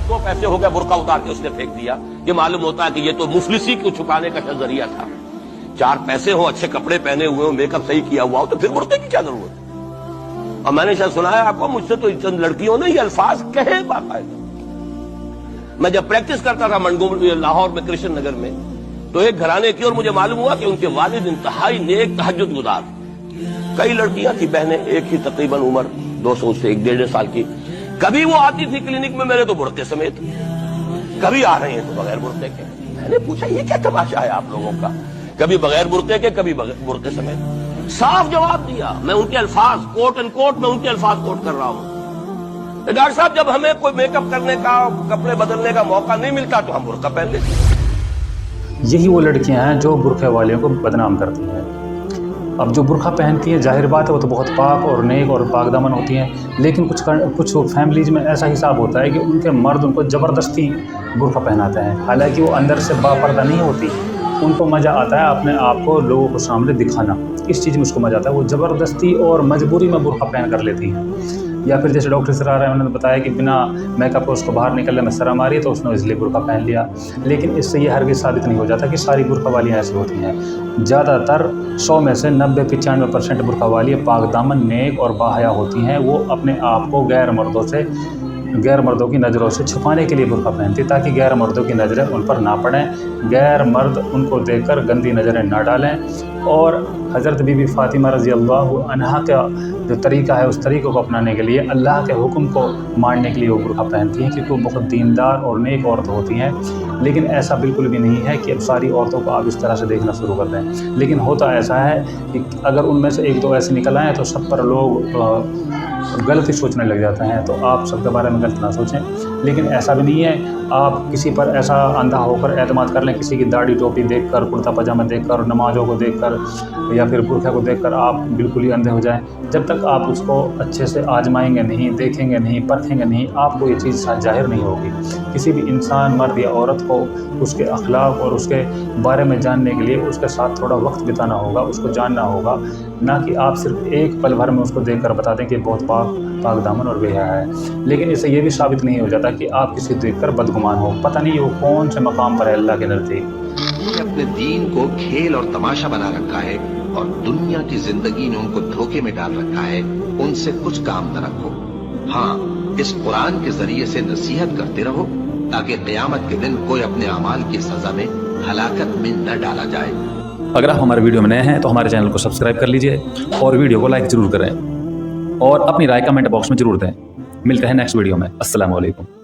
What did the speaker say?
دو پیسے ہو گیا برقع اتار کے اس نے پھینک دیا. یہ معلوم ہوتا ہے کہ یہ تو مفلسی کو چھپانے کا ذریعہ تھا. 4 پیسے ہو, اچھے کپڑے پہنے ہوئے ہو, میک اپ صحیح کیا ہوا ہو, تو پھر برقعے کی کیا ضرورت ہے؟ اور میں نے شاید سنا ہے آپ کو, مجھ سے تو چند لڑکیوں نے یہ الفاظ کہے باقاعدہ. میں جب پریکٹس کرتا تھا لاہور میں کرشن نگر میں, تو ایک گھرانے کی, اور مجھے معلوم ہوا کہ ان کے والد انتہائی نیک تہجد گزار. کئی لڑکیاں تھی بہنیں, ایک ہی تقریباً عمر 200 سے 1.5 سال کی. کبھی وہ آتی تھی کلینک میں میرے تو برقعے سمیت, کبھی آ رہی ہیں تو بغیر برقعے کے. میں نے پوچھا یہ کیا تماشا ہے آپ لوگوں کا, کبھی بغیر برقعے کے کبھی برقعے سمیت. صاف جواب دیا. میں ان کے الفاظ کوٹ اینڈ کوٹ میں ان کے الفاظ کوٹ کر رہا ہوں. ڈاکٹر صاحب جب ہمیں کوئی میک اپ کرنے کا, کپڑے بدلنے کا موقع نہیں ملتا تو ہم برقع پہن لیتے. یہی وہ لڑکیاں ہیں جو برقعے والیوں کو بدنام کرتی ہیں. اب جو برقعہ پہنتی ہیں ظاہر بات ہے وہ تو بہت پاک اور نیک اور پاک دامن ہوتی ہیں, لیکن کچھ فیملیز میں ایسا حساب ہوتا ہے کہ ان کے مرد ان کو زبردستی برقعہ پہناتے ہیں, حالانکہ وہ اندر سے باپردہ نہیں ہوتی. ان کو مزہ آتا ہے اپنے آپ کو لوگوں کو سامنے دکھانا, اس چیز میں اس کو مزہ آتا ہے. وہ زبردستی اور مجبوری میں برقعہ پہن کر لیتی ہیں. یا پھر جیسے ڈاکٹر اسرار احمد نے بتایا کہ بنا میک اپ کو اس کو باہر نکلنے میں شرم آ رہی ہے تو اس نے اس لیے برقعہ پہن لیا. لیکن اس سے یہ ہرگز ثابت نہیں ہو جاتا کہ ساری برقعہ والیاں ایسی ہوتی ہیں. زیادہ تر 100 میں سے 90-95% برقعہ والیاں پاک دامن, نیک اور باحیا ہوتی ہیں. وہ اپنے آپ کو غیر مردوں کی نظروں سے چھپانے کے لیے برقعہ پہنتی تاکہ غیر مردوں کی نظریں ان پر نہ پڑیں, غیر مرد ان کو دیکھ کر گندی نظریں نہ ڈالیں. اور حضرت بی بی فاطمہ رضی اللہ عنہا کا جو طریقہ ہے اس طریقے کو اپنانے کے لیے, اللہ کے حکم کو ماننے کے لیے وہ برقعہ پہنتی ہیں, کیونکہ وہ بہت دیندار اور نیک عورت ہوتی ہیں. لیکن ایسا بالکل بھی نہیں ہے کہ اب ساری عورتوں کو آپ اس طرح سے دیکھنا شروع کر دیں. لیکن ہوتا ایسا ہے کہ اگر ان میں سے 1-2 ایسے نکل آئیں تو سب پر لوگ غلط ہی سوچنے لگ جاتے ہیں. تو آپ سب کے بارے میں غلط نہ سوچیں. لیکن ایسا بھی نہیں ہے آپ کسی پر ایسا اندھا ہو کر اعتماد کر لیں, کسی کی داڑھی ٹوپی دیکھ کر, کرتا پاجامہ دیکھ کر, نمازوں کو دیکھ کر یا پھر برقعے کو دیکھ کر آپ بالکل ہی اندھے ہو جائیں. جب تک آپ اس کو اچھے سے آزمائیں گے نہیں, دیکھیں گے نہیں, پرکھیں گے نہیں, آپ کو یہ چیز ظاہر نہیں ہوگی. کسی بھی انسان, مرد یا عورت کو اس کے اخلاق اور اس کے بارے میں جاننے کے لیے اس کے ساتھ تھوڑا وقت بتانا ہوگا, اس کو جاننا ہوگا, نہ کہ آپ صرف ایک پل بھر میں اس کو دیکھ کر بتا دیں کہ بہت پاک دامن اور بے حیا ہے. لیکن اس سے یہ بھی ثابت نہیں ہو جاتا کہ آپ کسی دیکھ کر بدگمان ہو. پتہ نہیں وہ کون سے مقام پر ہے اللہ کے نزدیک. اپنے دین کو کھیل اور تماشا بنا رکھا ہے اور دنیا کی زندگی نے ان کو دھوکے میں ڈال رکھا ہے. ان سے کچھ کام نہ رکھو. ہاں, اس قرآن کے ذریعے سے نصیحت کرتے رہو تاکہ قیامت کے دن کوئی اپنے اعمال کی سزا میں ہلاکت میں نہ ڈالا جائے. اگر آپ ہمارے ویڈیو میں نئے ہیں تو ہمارے چینل کو سبسکرائب کر لیجئے اور ویڈیو کو لائک ضرور کریں اور اپنی رائے کمنٹ باکس میں ضرور دیں. ملتے ہیں نیکسٹ ویڈیو میں. السلام علیکم.